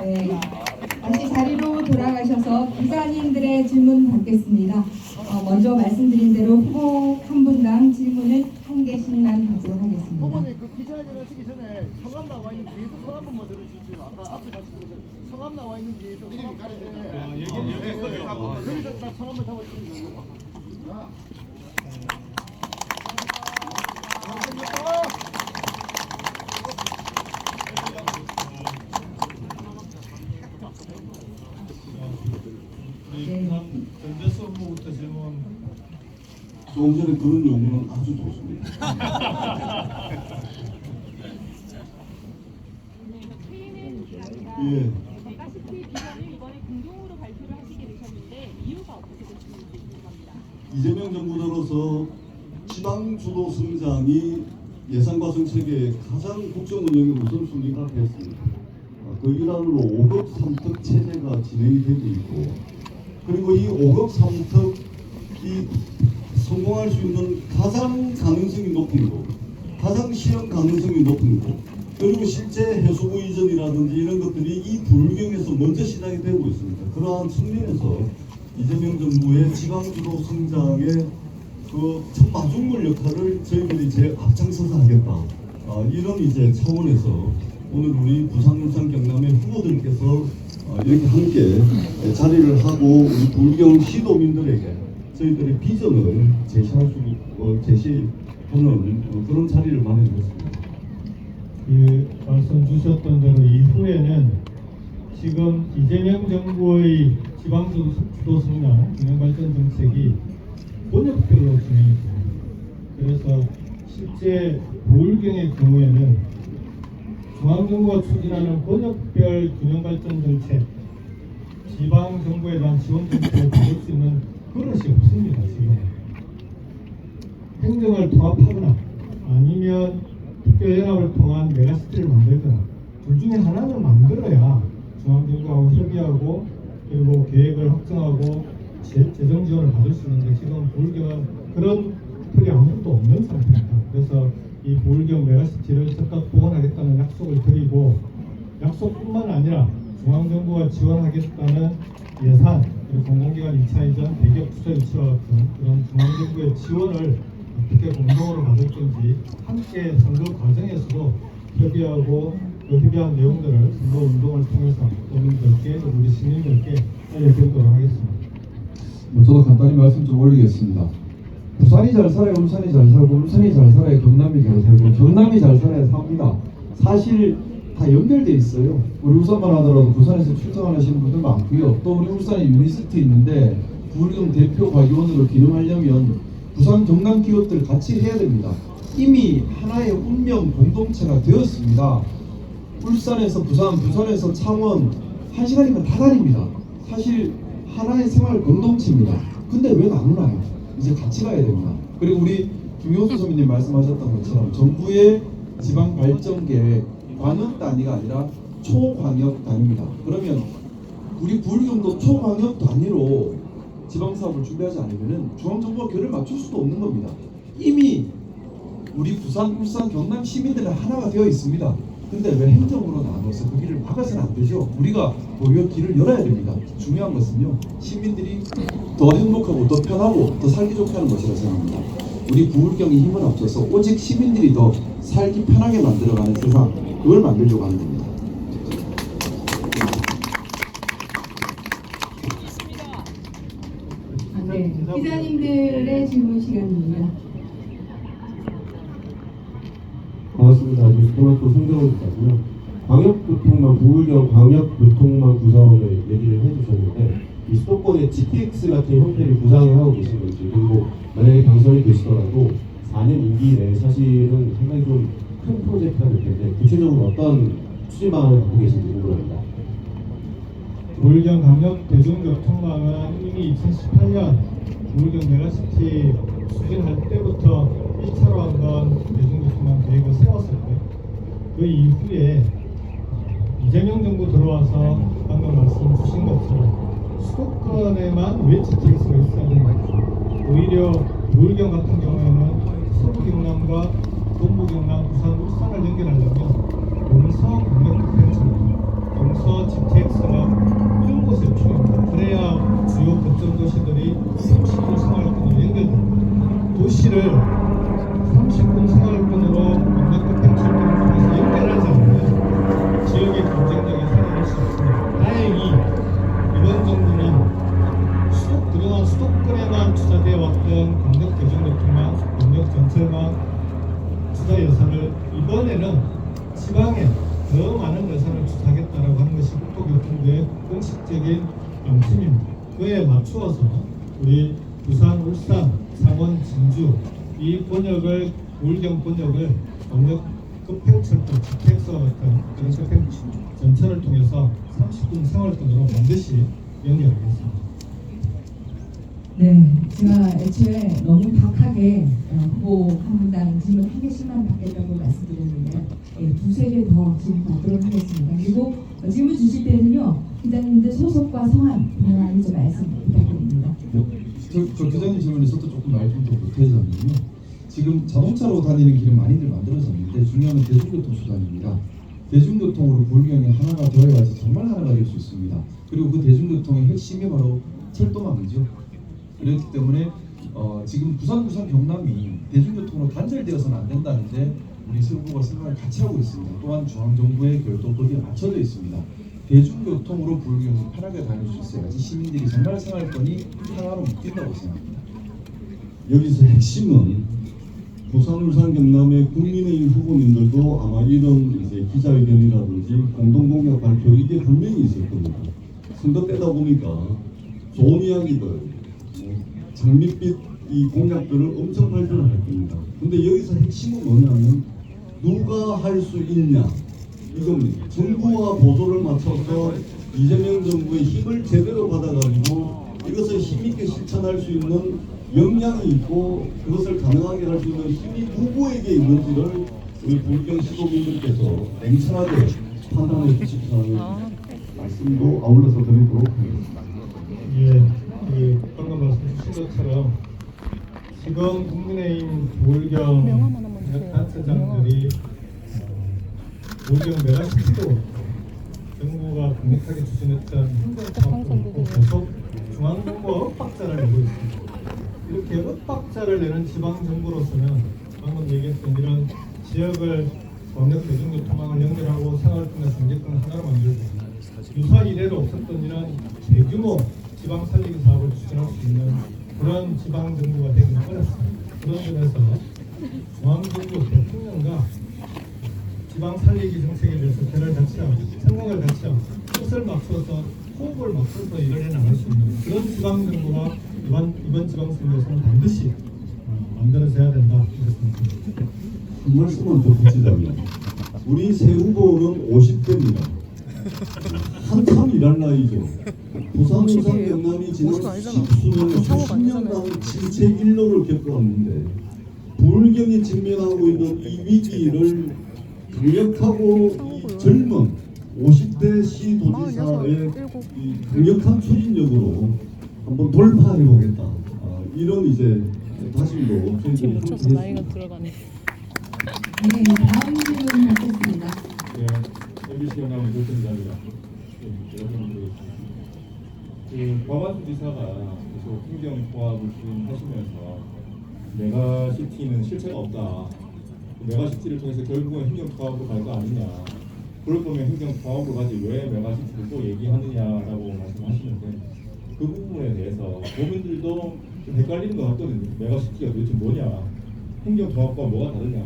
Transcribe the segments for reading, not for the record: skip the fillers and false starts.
네, 다시 자리로 돌아가셔서 기자님들의 질문 받겠습니다. 먼저 말씀드린 대로 후보 한 분당 질문은 한 개씩만 받도록 하겠습니다. 어머니 그 기자회견 하시기 전에 성함 나와 있는 뒤에서 성함 한번 들어주시죠. 아까 앞에 가시고 성함 나와 있는 뒤에서 성함 여기서 딱 성함을 잡아주시면 돼요. 전재수 후보부터 질문. 조금 전에 그런 용어는 아주 좋습니다. 예. 메가시티 비전을 이번에 공동으로 발표를 하시게 되셨는데 이유가 어떻게 되시는지 궁금합니다. 이재명 정부 들어서 지방 주도 성장이 예산과 정책의 가장 국정 운영의 우선순위가 되었습니다. 그 일환으로 5급 3특 체제가 진행이 되고 있고, 그리고 이 5급 3특이 성공할 수 있는 가장 가능성이 높은 곳, 가장 실현 가능성이 높은 곳, 그리고 실제 해수부 이전이라든지 이런 것들이 이 불경에서 먼저 시작이 되고 있습니다. 그러한 측면에서 이재명 정부의 지방주도 성장의 그 첫 마중물 역할을 저희들이 제일 앞장서서 하겠다. 이런 이제 차원에서 오늘 우리 부산, 울산, 경남의 후보들께서 이렇게 함께 자리를 하고 우리 불경 시도민들에게 저희들의 비전을 제시하는 그런 자리를 마련했습니다. 말씀 주셨던 대로 이후에는 지금 이재명 정부의 지방주도 성장 균형발전 정책이 권역별로 진행이 됩니다. 그래서 실제 부울경의 경우에는 중앙정부가 추진하는 권역별 균형발전 정책, 지방정부에 대한 지원 정책을 받을 수 있는 그릇이 없습니다. 지금 행정을 통합하거나 아니면 특별연합을 통한 메가시티를 만들거나 둘 중에 하나는 만들어야 중앙정부하고 협의하고 그리고 계획을 확정하고 재정 지원을 받을 수 있는데 지금 부울경은 그런 틀이 아무것도 없는 상태입니다. 그래서 이 부울경 메가시티를 즉각 복원하겠다는 약속을 드리고, 약속뿐만 아니라 중앙정부가 지원하겠다는 예산, 그리고 공공기관 2차 이전, 대기업 투자 유치와 같은 그런 중앙정부의 지원을 어떻게 공동으로 받을 건지 함께 선거 과정에서도 협의하고 그 협의한 내용들을 선거 운동을 통해서 국민들께 우리 시민들께 알려드리도록 하겠습니다. 저도 간단히 말씀 좀 올리겠습니다. 부산이 잘 살아야 울산이 잘 살고, 울산이 잘 살아야 경남이 잘 살고, 경남이 잘 살아야 삽니다. 사실 다 연결돼 있어요. 우리 울산만 하더라도 부산에서 출장하시는 분들 많고요. 또 우리 울산에 유니스트 있는데 부울경 대표 과기원으로 기능하려면 부산 경남 기업들 같이 해야 됩니다. 이미 하나의 운명 공동체가 되었습니다. 울산에서 부산, 부산에서 창원 1시간이면 다 다닙니다. 사실 하나의 생활 공동체입니다. 근데 왜 나누나요? 이제 같이 가야 됩니다. 그리고 우리 김용수 선배님 말씀하셨던 것처럼 정부의 지방 발전 계획 광역 단위가 아니라 초광역 단위입니다. 그러면 우리 부울경도 초광역 단위로 지방 사업을 준비하지 않으면은 중앙정부와 결을 맞출 수도 없는 겁니다. 이미 우리 부산, 울산, 경남 시민들은 하나가 되어 있습니다. 근데 왜 행정으로 나눠서 그 길을 막아서는 안 되죠? 우리가 오히려 길을 열어야 됩니다. 중요한 것은요, 시민들이 더 행복하고 더 편하고 더 살기 좋게 하는 것이라 생각합니다. 우리 부울경이 힘을 합쳐서 오직 시민들이 더 살기 편하게 만들어가는 세상, 그걸 만들려고 하는 겁니다. 네, 기자님들의 질문 시간입니다. 반갑습니다. 뉴스토마토 성정훈이고요. 광역교통망, 부울경 광역교통망 구성을 얘기를 해주셨는데, 이 수도권의 GTX 같은 형태를 구상을 하고 계신 건지, 그리고 만약에 당선이 되시더라도 4년 임기 내에 사실은 상당히 좀 큰 프로젝트가 될 텐데 구체적으로 어떤 추진 방안을 갖고 계신지 궁금합니다. 부울경 강력 대중교통망은 이미 2018년 부울경 메가시티 추진할 때부터 1차로 한번 대중교통망 계획을 세웠었고요. 그 이후에 이재명 정부 들어와서 방금 말씀 주신 것처럼 수도권에만 왜 GTX가 있어야 되는지, 오히려 부울경 같은 경우에는 서부 경남과 동부 경남, 부산, 울산을 연결하려면 동서 강력 펜처럼 동서 GTX 전략적인 방침입니다. 그에 맞추어서 우리 부산, 울산, 창원, 진주 이 권역을 부울경 권역을 강력 급행철도 GTX와 같은 그런 급행 전철을 통해서 30분 생활권으로 반드시 연결하겠습니다. 네, 제가 애초에 너무 박하게 후보 한 분당 질문 한 개씩만 받겠다고 말씀드렸는데 두세 개 더 질문 받도록 하겠습니다. 그리고 질문 주실 때는요, 기자님들 소속과 성함 분명하게 좀 말씀 부탁드립니다. 저 기자님 질문에서도 조금 말좀 더 보태자면요. 지금 자동차로 다니는 길은 많이들 만들어졌는데 중요한 건 대중교통수단입니다. 대중교통으로 부울경이 하나가 더해가지고 정말 하나가 될 수 있습니다. 그리고 그 대중교통의 핵심이 바로 철도망이죠. 그렇기 때문에 지금 부산 경남이 대중교통으로 단절되어서는 안 된다는데 우리 정부가 생각을 같이 하고 있습니다. 또한 중앙정부의 결도 거기에 맞춰져 있습니다. 대중교통으로 부울경이 편하게 다닐 수 있어야지 시민들이 정말 생활권이 하나로 묶인다고 생각합니다. 여기서 핵심은 부산, 울산, 경남의 국민의힘 후보님들도 아마 이런 이제 기자회견이라든지 공동공약 발표 이게 분명히 있을 겁니다. 선거 때다 보니까 좋은 이야기들, 장밋빛 이 공약들을 엄청 발표를 할 겁니다. 근데 여기서 핵심은 뭐냐면 누가 할 수 있냐 이겁니다. 정부와 보조를 맞춰서 이재명 정부의 힘을 제대로 받아가지고 이것을 힘있게 실천할 수 있는 역량이 있고 그것을 가능하게 할 수 있는 힘이 누구에게 있는지를 우리 부울경 시도민들께서 냉철하게 판단해 주십사는 말씀도 아울러서 드리도록 하겠습니다. 예, 방금 말씀 주신 것처럼 지금 국민의힘 부울경 단체장들이 부울경 메가시티도 정부가 강력하게 추진했던 행정사업도 계속 중앙정부가 엇박자를 내고 있습니다. 이렇게 엇박자를 내는 지방정부로서는 방금 얘기했던 이런 지역을 광역 대중교통망을 연결하고 생활권과 경제권을 하나로 만들고 유사 이래로 없었던 이런 대규모 지방 살리기 사업을 추진할 수 있는 그런 지방정부가 되기는 어렵습니다. 그런 점에서 중앙정부 대통령과 지방 살리기 정책에 대해서 견을 같이 하고 생각을 같이 하고 뜻을 맞춰서 호흡을 맞춰서 일을 해나갈 수 있는 그런 지방정부가 이번 지방선거에서는 반드시 만들어져야 된다 이렇게 생각합니다. 한 말씀만 더 붙이자면 우리 새 후보는 50대입니다. 한참 일할 나이죠. 부산, 울산, 경남이 지난 10수년, 수십 년간 침체 일로를 겪어왔는데 부울경이 직면하고 있는 이 위기를 강력하고 이 젊은 50대 시도지사의 이 강력한 추진력으로 한번 돌파해보겠다. 이런 이제 다짐도 저희들이 함께 했습니다. 네, 다음 질문 받겠습니다. 네, MBC 영남 교통기자입니다. 박완수 지사가 계속 행정 통합을 추진하시면서 메가시티는 실체가 없다. 메가시티를 통해서 결국은 행정 통합으로 갈 거 아니냐. 그럴 거면 행정 통합으로 가지 왜 메가시티를 또 얘기하느냐라고 말씀하시는데 그 부분에 대해서 국민들도 좀 헷갈리는 것 같거든요. 메가시티가 도대체 뭐냐, 행정 통합과 뭐가 다르냐.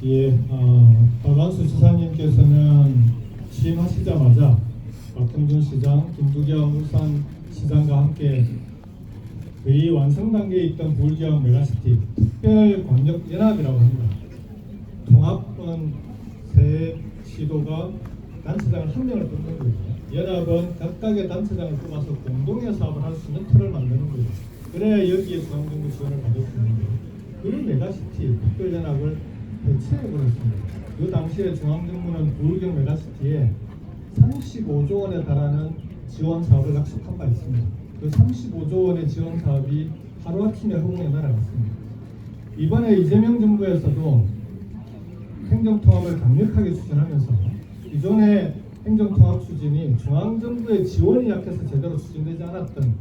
예, 박완수 지사님께서는 취임하시자마자 박형준 시장, 김두겸 울산 시장과 함께 거의 완성 단계에 있던 부울경 메가시티 특별광역연합이라고 합니다. 통합은 세 시도가 단체장을 한 명을 뽑는 거예요. 연합은 각각의 단체장을 뽑아서 공동의 사업을 할 수 있는 틀을 만드는 거예요. 그래야 여기에 중앙정부 지원을 받을 수 있는 거예요. 그 메가시티 특별연합을 해체해버렸습니다. 그 당시에 중앙정부는 부울경 메가시티에 35조 원에 달하는 지원 사업을 약속한 바 있습니다. 그 35조 원의 지원 사업이 하루아침에 허공에 날아갔습니다. 이번에 이재명 정부에서도 행정통합을 강력하게 추진하면서 기존의 행정통합 추진이 중앙정부의 지원이 약해서 제대로 추진되지 않았던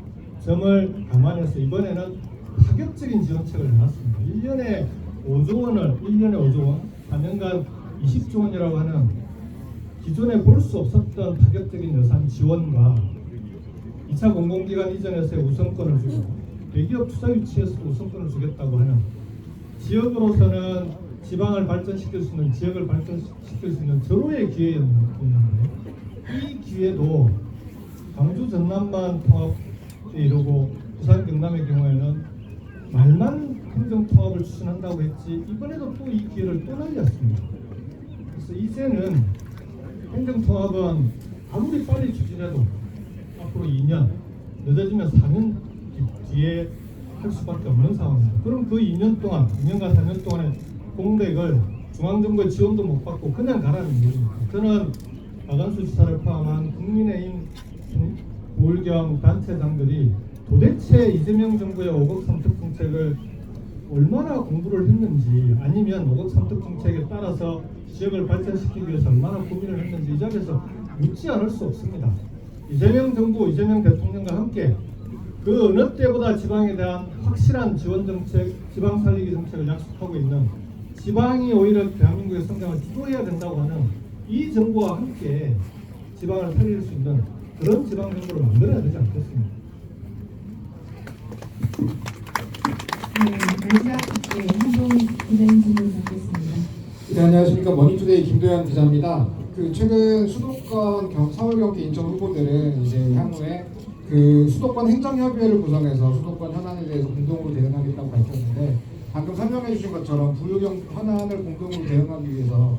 점을 감안해서 이번에는 파격적인 지원책을 내놨습니다. 1년에 5조 원을 4년간 20조 원이라고 하는 기존에 볼 수 없었던 파격적인 예산 지원과 2차 공공기관 이전에서의 우선권을 주고 대기업 투자 유치에서도 우선권을 주겠다고 하는 지역으로서는 지방을 발전시킬 수 있는 지역을 발전시킬 수 있는 절호의 기회였는데 이 기회도 광주 전남만 통합을 이루고 부산 경남의 경우에는 말만 행정 통합을 추진한다고 했지 이번에도 또 이 기회를 또 날렸습니다. 그래서 이제는 행정 통합은 아무리 빨리 추진해도 앞으로 2년 늦어지면 4년 뒤에 할 수밖에 없는 상황입니다. 그럼 그 2년 동안 2년과 4년 동안의 공백을 중앙정부의 지원도 못 받고 그냥 가라는 얘기입니다. 저는 박안수 지사를 포함한 국민의힘 부울경 단체장들이 도대체 이재명 정부의 5억 3특 정책을 얼마나 공부를 했는지 아니면 5억 3특 정책에 따라서 지역을 발전시키기 위해서 얼마나 고민을 했는지 이 자리에서 묻지 않을 수 없습니다. 이재명 정부, 이재명 대통령과 함께 그 어느 때보다 지방에 대한 확실한 지원 정책, 지방 살리기 정책을 약속하고 있는 지방이 오히려 대한민국의 성장을 주도해야 된다고 하는 이 정부와 함께 지방을 살릴 수 있는 그런 지방 정부를 만들어야 되지 않겠습니까? 마지막 한동 기자님 질문 받겠습니다. 네, 안녕하십니까. 머니투데이 김도현 기자입니다. 최근 수도권 서울, 경기, 인천 후보들은 이제 향후에 수도권 행정협의회를 구성해서 수도권 현안에 대해서 공동으로 대응하겠다고 밝혔는데 방금 설명해 주신 것처럼 부유경 현안을 공동으로 대응하기 위해서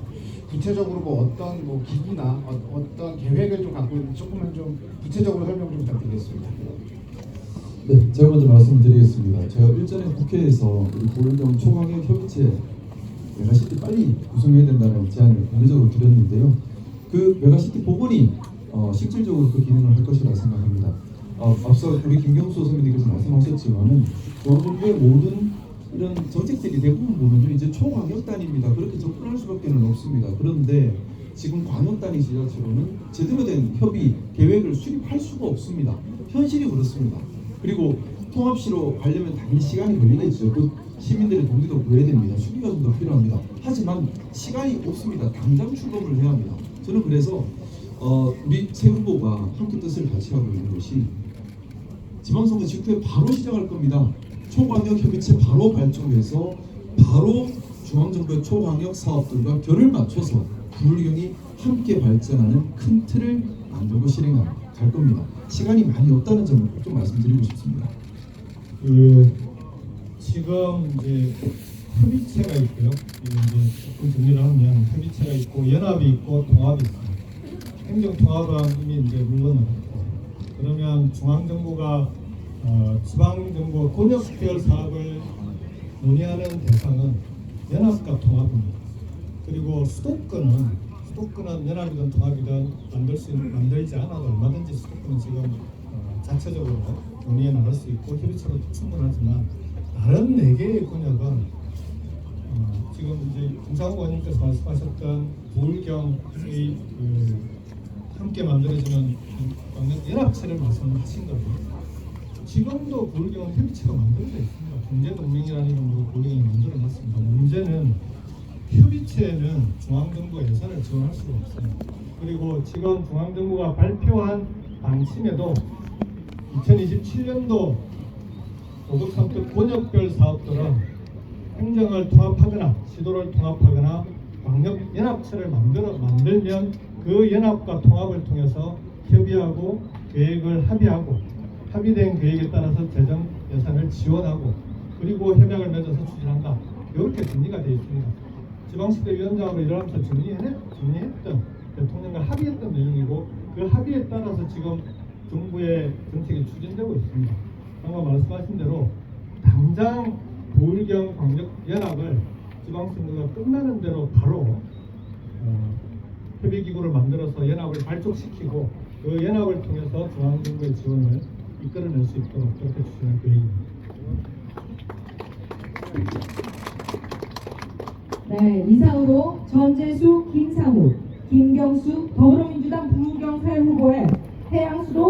구체적으로 어떤 기구나 어떤 계획을 좀 갖고 있는지 조금만 좀 구체적으로 설명 좀 부탁드리겠습니다. 네, 제가 먼저 말씀드리겠습니다. 제가 일전에 국회에서 우리 부울경 초강력 협의체 메가시티 빨리 구성해야 된다는 제안을 공개적으로 드렸는데요. 그 메가시티 복원이 실질적으로 그 기능을 할 것이라 생각합니다. 앞서 우리 김경수 선생님께서 말씀하셨지만은 중앙정부의 모든 이런 정책들이 대부분 보면 이제 초광역단위입니다. 그렇게 접근할 수밖에 없습니다. 그런데 지금 광역단위 지자체로는 제대로 된 협의 계획을 수립할 수가 없습니다. 현실이 그렇습니다. 그리고 통합시로 가려면 당연히 시간이 걸리겠죠. 그 시민들의 동의도 구해야 됩니다. 수비가 좀 더 필요합니다. 하지만 시간이 없습니다. 당장 출범을 해야 합니다. 저는 그래서 우리 새 후보가 함께 뜻을 같이 하고 있는 것이 지방선거 직후에 바로 시작할 겁니다. 초광역 협의체 바로 발족해서 바로 중앙정부의 초광역 사업들과 결을 맞춰서 부울경이 함께 발전하는 큰 틀을 만들고 실행할 겁니다. 시간이 많이 없다는 점을 좀 말씀드리고 싶습니다. 지금 이제 협의체가 있고요. 이제 조금 정리를 하면 협의체가 있고 연합이 있고 통합이 있습니다. 행정 통합은 이미 이제 물러났고 그러면 중앙정부가 지방정부 권역별 사업을 논의하는 대상은 연합과 통합입니다. 그리고 수도권은 연합이든 통합이든 만들지 않아도 얼마든지 수도권은 지금 자체적으로 논의해 나갈 수 있고 협의체로 충분하지만 다른 4개의 권역은 지금 이제 김상욱 의원님께서 말씀하셨던 부울경의 함께 만들어지는 연합체를 말씀하신 거고요. 지금도 부울경은 협의체가 만들어져 있습니다. 경제동맹이라는 이름으로 부울경이 만들어놨습니다. 문제는 협의체에는 중앙정부가 예산을 지원할 수가 없습니다. 그리고 지금 중앙정부가 발표한 방침에도 2027년도 5급 3급 권역별 사업들은 행정을 통합하거나 시도를 통합하거나 광역 연합체를 만들면 그 연합과 통합을 통해서 협의하고 계획을 합의된 계획에 따라서 재정 예산을 지원하고 그리고 협약을 맺어서 추진한다. 이렇게 정리가 되어 있습니다. 지방시대위원장으로 일하면서 정리했던 대통령과 합의했던 내용이고 그 합의에 따라서 지금 정부의 정책이 추진되고 있습니다. 방금 말씀하신 대로 당장 부울경 광역연합을 지방선거가 끝나는 대로 바로 협의기구를 만들어서 연합을 발족시키고 그 연합을 통해서 중앙정부의 지원을 이끌어낼 수 있도록 그렇게 추진할 계획입니다. 네, 이상으로 전재수, 김상욱, 김경수 더불어민주당 부울경 8 후보의 해양수도